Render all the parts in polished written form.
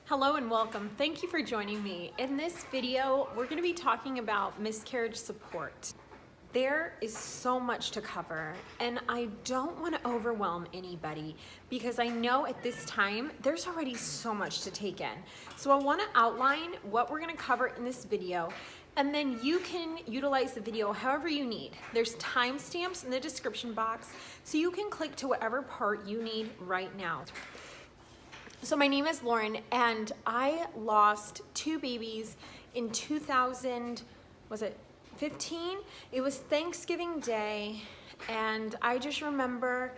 Hello and welcome. Thank you for joining me. In this video, we're going to be talking about miscarriage support. There is so much to cover, and I don't want to overwhelm anybody because I know at this time there's already so much to take in. So I want to outline what we're going to cover in this video, and then you can utilize the video however you need. There's timestamps in the description box, so you can click to whatever part you need right now. So my name is Lauren, and I lost two babies in 2015? It was Thanksgiving Day, and I just remember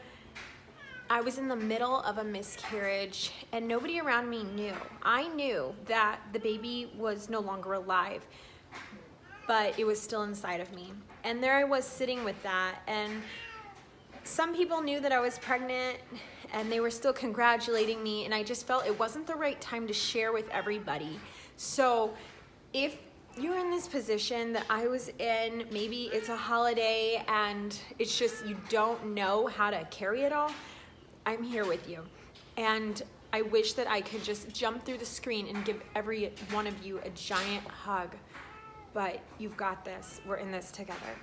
I was in the middle of a miscarriage, and nobody around me knew. I knew that the baby was no longer alive, but it was still inside of me. And there I was sitting with that, and some people knew that I was pregnant, and they were still congratulating me, and I just felt it wasn't the right time to share with everybody. So if you're in this position that I was in, maybe it's a holiday and it's just you don't know how to carry it all, I'm here with you. And I wish that I could just jump through the screen and give every one of you a giant hug, but you've got this. We're in this together.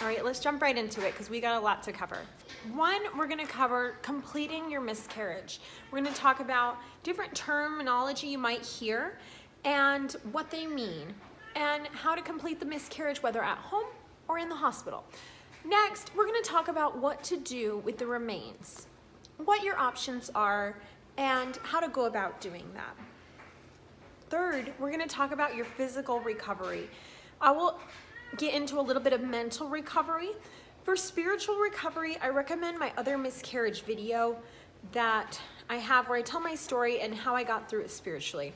All right, let's jump right into it because we got a lot to cover. One, we're going to cover completing your miscarriage. We're going to talk about different terminology you might hear and what they mean, and how to complete the miscarriage, whether at home or in the hospital. Next, we're going to talk about what to do with the remains, what your options are, and how to go about doing that. Third, we're going to talk about your physical recovery. I will get into a little bit of mental recovery. For spiritual recovery, I recommend my other miscarriage video that I have where I tell my story and how I got through it spiritually.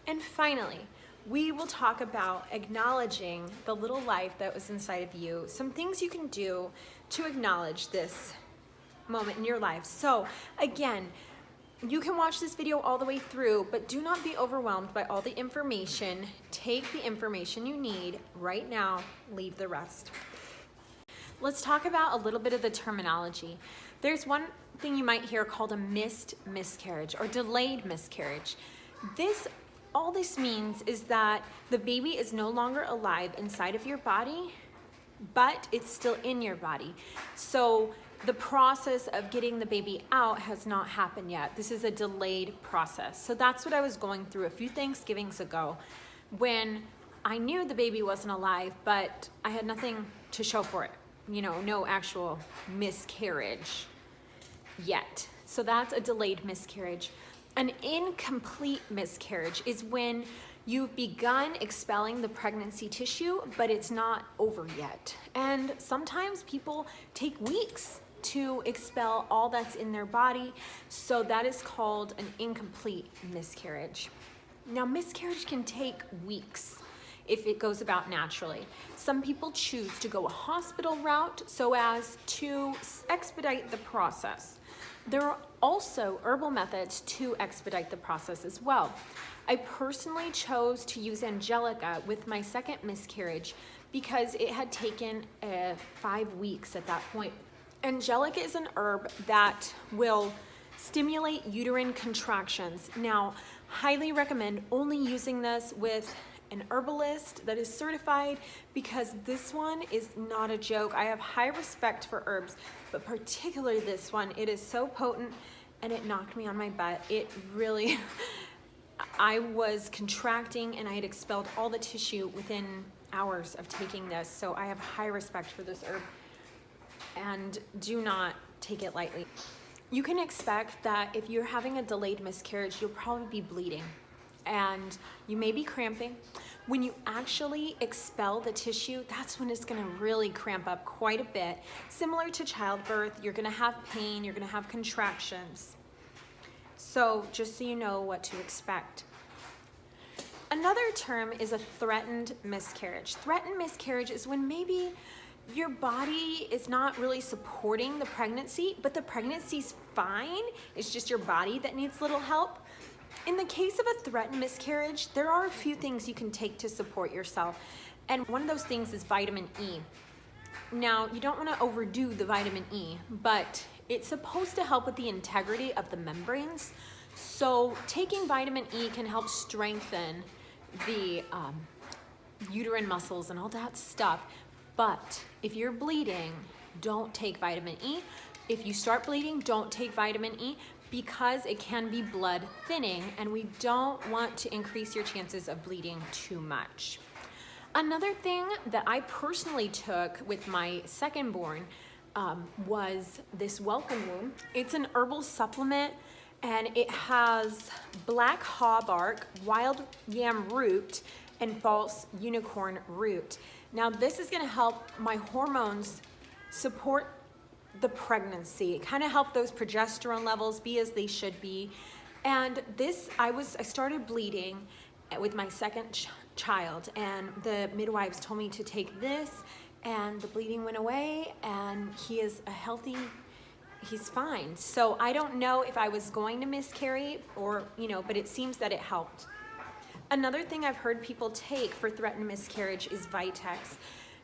And finally, we will talk about acknowledging the little life that was inside of you, some things you can do to acknowledge this moment in your life. So again, you can watch this video all the way through, but do not be overwhelmed by all the information. Take the information you need right now, leave the rest. Let's talk about a little bit of the terminology. There's one thing you might hear called a missed miscarriage or delayed miscarriage. All this means is that the baby is no longer alive inside of your body, but it's still in your body. So the process of getting the baby out has not happened yet. This is a delayed process. So that's what I was going through a few Thanksgivings ago when I knew the baby wasn't alive, but I had nothing to show for it. You know, no actual miscarriage yet. So that's a delayed miscarriage. An incomplete miscarriage is when you've begun expelling the pregnancy tissue, but it's not over yet. And sometimes people take weeks to expel all that's in their body, so that is called an incomplete miscarriage. Now, miscarriage can take weeks if it goes about naturally. Some people choose to go a hospital route so as to expedite the process. There are also herbal methods to expedite the process as well. I personally chose to use Angelica with my second miscarriage because it had taken 5 weeks at that point. Angelica is an herb that will stimulate uterine contractions. Now, highly recommend only using this with an herbalist that is certified because this one is not a joke. I have high respect for herbs, but particularly this one. It is so potent and it knocked me on my butt. It really, I was contracting and I had expelled all the tissue within hours of taking this. So I have high respect for this herb and do not take it lightly. You can expect that if you're having a delayed miscarriage, you'll probably be bleeding and you may be cramping. When you actually expel the tissue, that's when it's gonna really cramp up quite a bit. Similar to childbirth, you're gonna have pain, you're gonna have contractions. So just so you know what to expect. Another term is a threatened miscarriage. Threatened miscarriage is when maybe your body is not really supporting the pregnancy, but the pregnancy's fine. It's just your body that needs little help. In the case of a threatened miscarriage, there are a few things you can take to support yourself. And one of those things is vitamin E. Now, you don't want to overdo the vitamin E, but it's supposed to help with the integrity of the membranes. So taking vitamin E can help strengthen the uterine muscles and all that stuff. But if you're bleeding, don't take vitamin E. If you start bleeding, don't take vitamin E because it can be blood thinning, and we don't want to increase your chances of bleeding too much. Another thing that I personally took with my second born was this Welcome Womb. It's an herbal supplement, and it has black haw bark, wild yam root, and false unicorn root. Now this is gonna help my hormones support the pregnancy, kind of help those progesterone levels be as they should be. And this, I started bleeding with my second child, and the midwives told me to take this, and the bleeding went away, and he's fine. So I don't know if I was going to miscarry or, but it seems that it helped. Another thing I've heard people take for threatened miscarriage is Vitex.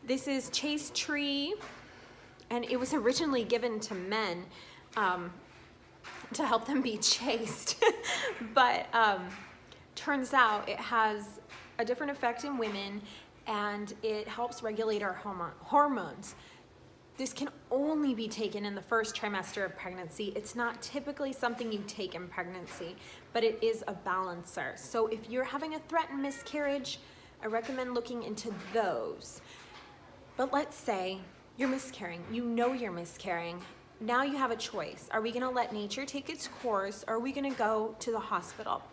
This is chaste tree, and it was originally given to men to help them be chaste. But turns out it has a different effect in women, and it helps regulate our hormones. This can only be taken in the first trimester of pregnancy. It's not typically something you take in pregnancy, but it is a balancer. So if you're having a threatened miscarriage, I recommend looking into those. But let's say you're miscarrying, you know you're miscarrying. Now you have a choice. Are we gonna let nature take its course, or are we gonna go to the hospital?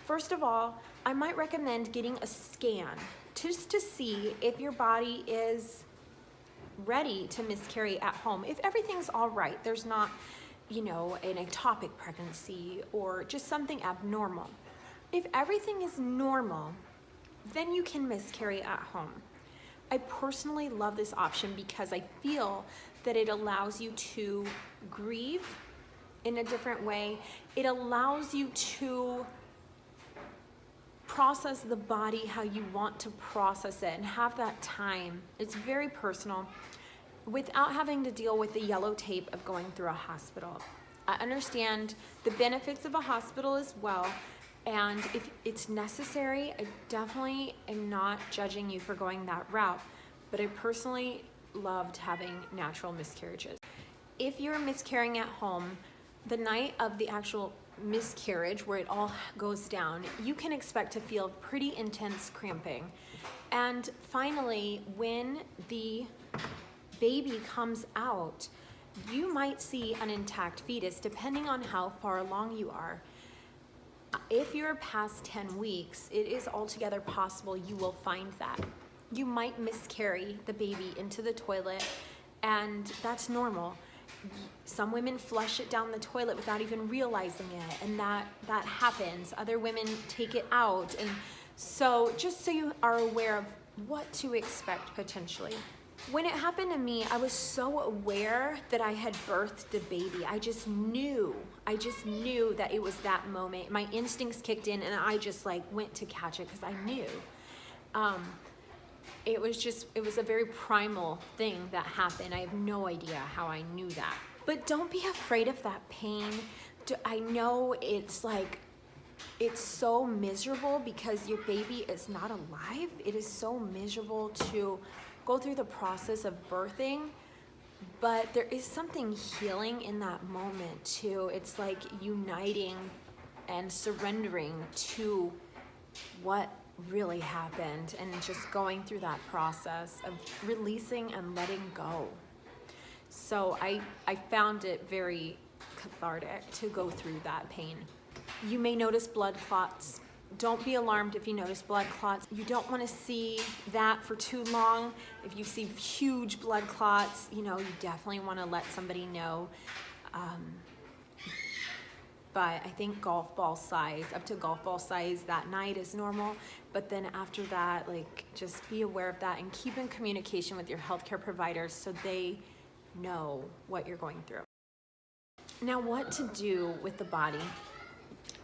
First of all, I might recommend getting a scan just to see if your body is ready to miscarry at home. If everything's all right, there's not, an ectopic pregnancy or just something abnormal. If everything is normal, then you can miscarry at home. I personally love this option because I feel that it allows you to grieve in a different way. It allows you to process the body how you want to process it and have that time. It's very personal without having to deal with the yellow tape of going through a hospital. I understand the benefits of a hospital as well, and if it's necessary, I definitely am not judging you for going that route, but I personally loved having natural miscarriages. If you're miscarrying at home, the night of the actual miscarriage, where it all goes down, you can expect to feel pretty intense cramping. And finally, when the baby comes out, you might see an intact fetus depending on how far along you are. If you're past 10 weeks, it is altogether possible you will find that. You might miscarry the baby into the toilet, and that's normal. Some women flush it down the toilet without even realizing it, and that happens. Other women take it out, and so just so you are aware of what to expect potentially. When it happened to me, I was so aware that I had birthed the baby. I just knew that it was that moment. My instincts kicked in, and I just went to catch it because I knew. It was a very primal thing that happened. I have no idea how I knew that. But don't be afraid of that pain. I know it's so miserable because your baby is not alive. It is so miserable to go through the process of birthing, but there is something healing in that moment too. It's like uniting and surrendering to what really happened and just going through that process of releasing and letting go. So I found it very cathartic to go through that pain. You may notice blood clots. Don't be alarmed if you notice blood clots. You don't want to see that for too long. If you see huge blood clots, you definitely want to let somebody know. But I think golf ball size, up to golf ball size that night is normal. But then after that, just be aware of that and keep in communication with your healthcare providers so they know what you're going through. Now, what to do with the body.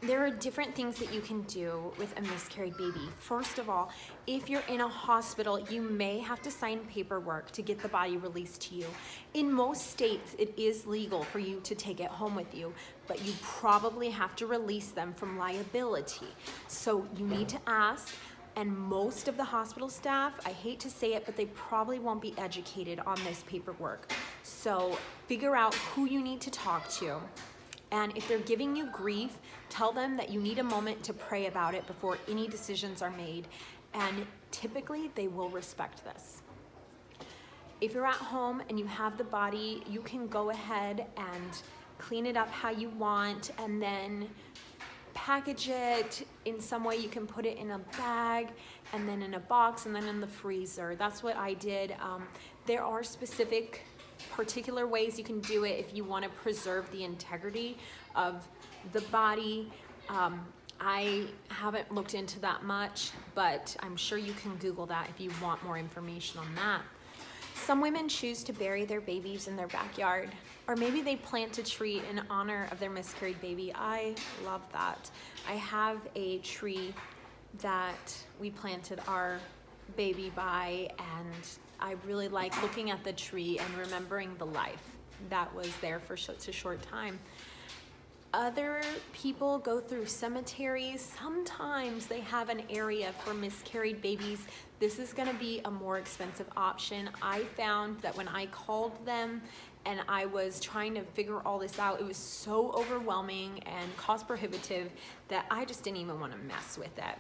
There are different things that you can do with a miscarried baby. First of all, if you're in a hospital, you may have to sign paperwork to get the body released to you. In most states, it is legal for you to take it home with you, but you probably have to release them from liability. So you need to ask, and most of the hospital staff, I hate to say it, but they probably won't be educated on this paperwork. So figure out who you need to talk to. And if they're giving you grief, tell them that you need a moment to pray about it before any decisions are made. And typically, they will respect this. If you're at home and you have the body, you can go ahead and clean it up how you want and then package it in some way. You can put it in a bag and then in a box and then in the freezer. That's what I did. There are specific particular ways you can do it if you want to preserve the integrity of the body. I haven't looked into that much, but I'm sure you can Google that if you want more information on that. Some women choose to bury their babies in their backyard, or maybe they plant a tree in honor of their miscarried baby. I love that. I have a tree that we planted our baby by, and I really like looking at the tree and remembering the life that was there for such a short time. Other people go through cemeteries. Sometimes they have an area for miscarried babies. This is going to be a more expensive option. I found that when I called them and I was trying to figure all this out, it was so overwhelming and cost prohibitive that I just didn't even want to mess with it.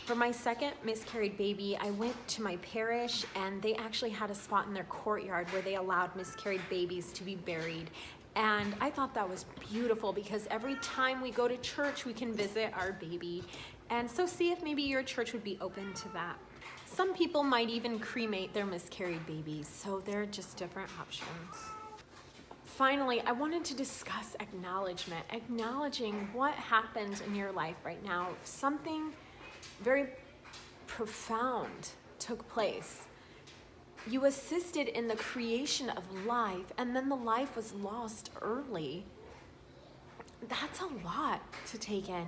For my second miscarried baby, I went to my parish and they actually had a spot in their courtyard where they allowed miscarried babies to be buried. And I thought that was beautiful because every time we go to church, we can visit our baby. And so see if maybe your church would be open to that. Some people might even cremate their miscarried babies, so they're just different options. Finally, I wanted to discuss acknowledgement, acknowledging what happens in your life right now. Something very profound took place. You assisted in the creation of life, and then the life was lost early. That's a lot to take in.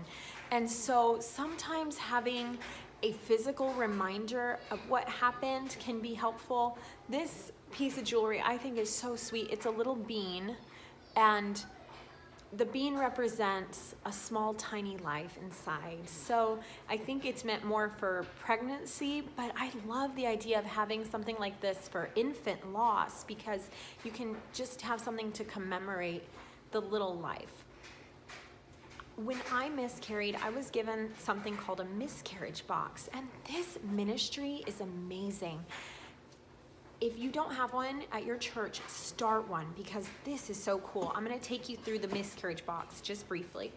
And so sometimes having a physical reminder of what happened can be helpful. This piece of jewelry I think is so sweet. It's a little bean, and the bean represents a small, tiny life inside. So I think it's meant more for pregnancy, but I love the idea of having something like this for infant loss because you can just have something to commemorate the little life. When I miscarried, I was given something called a miscarriage box, and this ministry is amazing. If you don't have one at your church, start one because this is so cool. I'm going to take you through the miscarriage box just briefly.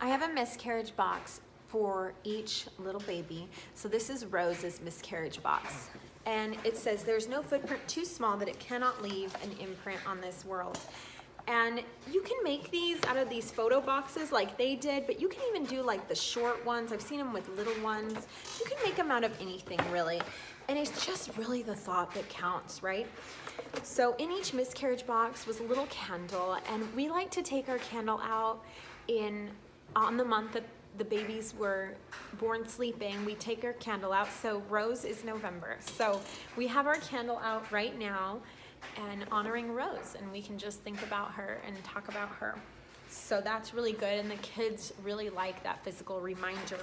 I have a miscarriage box for each little baby. So this is Rose's miscarriage box. And it says, there's no footprint too small that it cannot leave an imprint on this world. And you can make these out of these photo boxes like they did, but you can even do like the short ones. I've seen them with little ones. You can make them out of anything really. And it's just really the thought that counts, right? So in each miscarriage box was a little candle, and we like to take our candle out on the month that the babies were born sleeping. We take our candle out. So Rose is November. So we have our candle out right now and honoring Rose, and we can just think about her and talk about her. So that's really good, and the kids really like that physical reminder.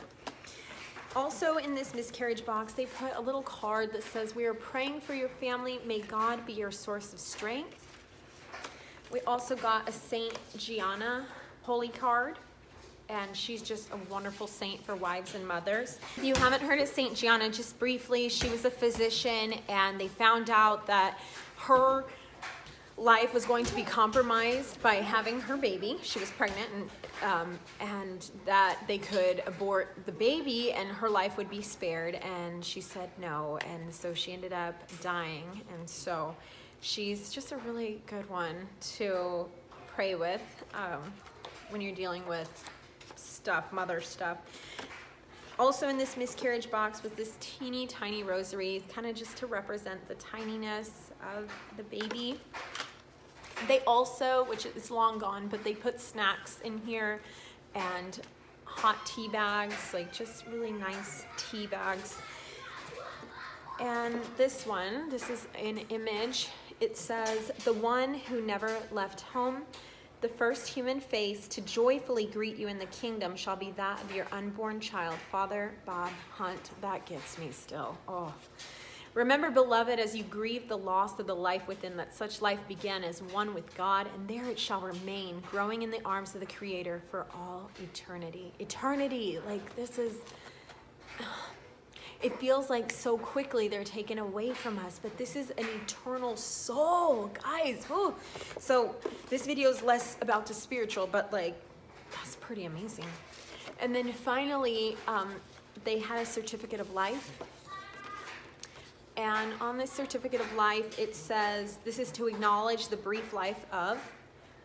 Also in this miscarriage box, they put a little card that says, we are praying for your family. May God be your source of strength. We also got a Saint Gianna HolyCard, and she's just a wonderful saint for wives and mothers. If you haven't heard of Saint Gianna, just briefly, she was a physician, and they found out that her life was going to be compromised by having her baby. She was pregnant, and that they could abort the baby and her life would be spared, and she said no, and so she ended up dying. And so she's just a really good one to pray with when you're dealing with mother stuff. Also in this miscarriage box was this teeny tiny rosary, kind of just to represent the tininess of the baby. They also, which is long gone, but they put snacks in here and hot tea bags, like just really nice tea bags. And this is an image. It says, "The one who never left home, the first human face to joyfully greet you in the kingdom shall be that of your unborn child, Father Bob Hunt." That gets me still. Oh. "Remember, beloved, as you grieve the loss of the life within, that such life began as one with God, and there it shall remain, growing in the arms of the Creator for all eternity." Eternity, like this is, it feels like so quickly they're taken away from us, but this is an eternal soul, guys. Woo. So this video is less about the spiritual, but like, that's pretty amazing. And then finally, they had a certificate of life. And on this certificate of life, it says, "This is to acknowledge the brief life of,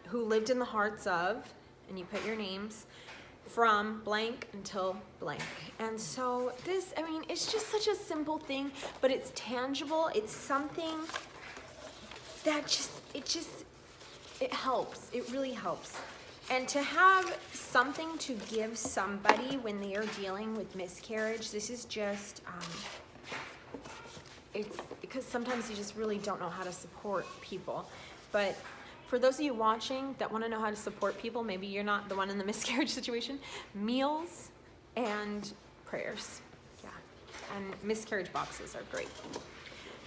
who lived in the hearts of," and you put your names, "from blank until blank." And so this, I mean, it's just such a simple thing, but it's tangible. It's something that it helps. It really helps. And to have something to give somebody when they are dealing with miscarriage, this is just, it's because sometimes you just really don't know how to support people. But for those of you watching that want to know how to support people, maybe you're not the one in the miscarriage situation, meals and prayers. Yeah. And miscarriage boxes are great.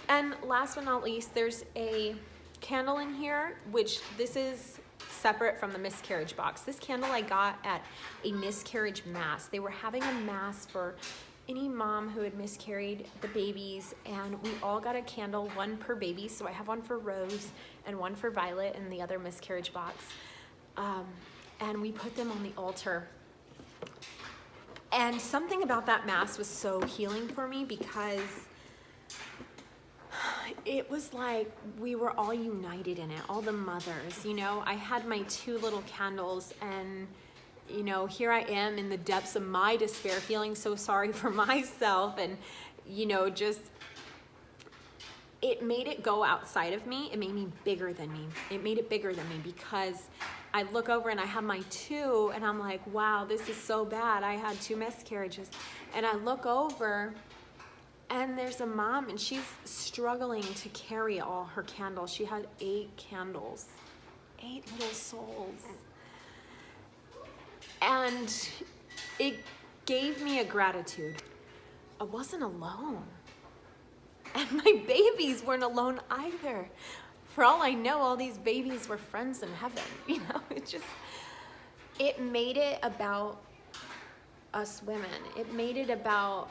And last but not least, there's a candle in here, which this is separate from the miscarriage box. This candle I got at a miscarriage mass. They were having a mass for any mom who had miscarried the babies, and we all got a candle, one per baby. So I have one for Rose and one for Violet in the other miscarriage box. And we put them on the altar. And something about that mass was so healing for me, because it was like we were all united in it, all the mothers, you know. I had my 2 little candles, and you know, here I am in the depths of my despair, feeling so sorry for myself, and you know, just, it made it go outside of me. It made me bigger than me. It made it bigger than me, because I look over and I have my 2, and I'm like, wow, this is so bad. I had 2 miscarriages. And I look over, and there's a mom, and she's struggling to carry all her candles. She had 8 candles, 8 little souls. And it gave me a gratitude. I wasn't alone. And my babies weren't alone either. For all I know, all these babies were friends in heaven. You know, it made it about us women. It made it about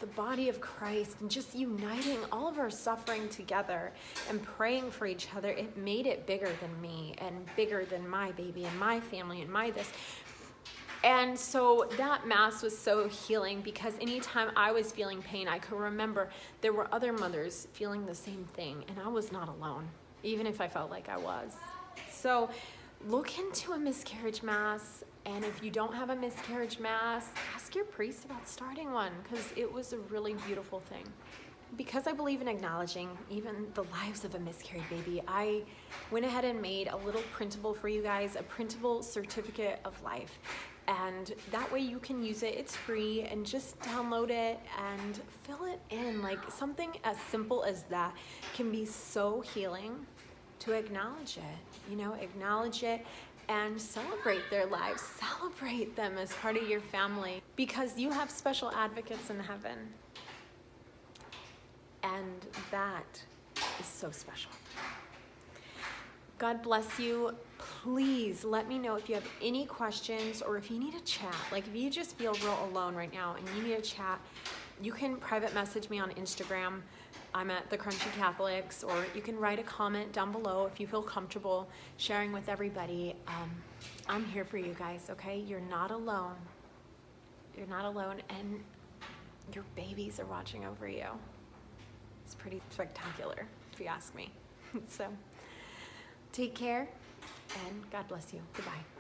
the body of Christ, and just uniting all of our suffering together and praying for each other. It made it bigger than me, and bigger than my baby and my family and my this. And so that mass was so healing, because anytime I was feeling pain, I could remember there were other mothers feeling the same thing, and I was not alone, even if I felt like I was. So look into a miscarriage mass. And if you don't have a miscarriage mass, ask your priest about starting one, because it was a really beautiful thing. Because I believe in acknowledging even the lives of a miscarried baby, I went ahead and made a little printable for you guys, a printable certificate of life. And that way you can use it. It's free, and just download it and fill it in. Like, something as simple as that can be so healing, to acknowledge it, you know, acknowledge it. And celebrate their lives. Celebrate them as part of your family, because you have special advocates in heaven. And that is so special. God bless you. Please let me know if you have any questions, or if you need a chat. Like, if you just feel real alone right now and you need a chat, you can private message me on Instagram. I'm at The Crunchy Catholics, or you can write a comment down below if you feel comfortable sharing with everybody. I'm here for you guys, okay? You're not alone. You're not alone, and your babies are watching over you. It's pretty spectacular, if you ask me. So take care, and God bless you. Goodbye.